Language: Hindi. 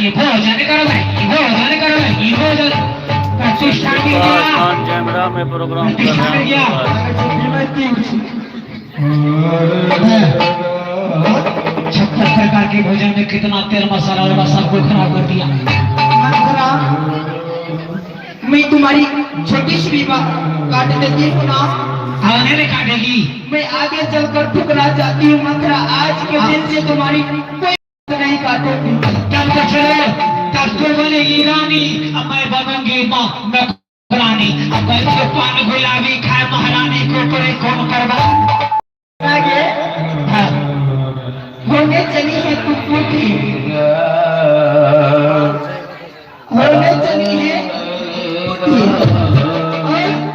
कि भोजन करो भाई, भोजन करो भाई, भोजन प्रतिष्ठा की कैमरा में प्रोग्राम कर रहे हैं। छप्पन प्रकार के भोजन में कितना तेल मसाला और सबको खराब कर दिया। मैं तुम्हारी छोटी सी बात काट देती हूँ ना। आने में काटेगी। मैं आगे चलकर ठुकरा जाती हूँ मंत्रा। आज के दिन से तुम्हारी कोई नहीं काटेगी। तब तक चलो, तब तो बनेगी रानी, अब मैं बनूंगी माँ रानी। अब मैं तो पान गुलाबी खाए महारानी को करे कौन करवा। आगे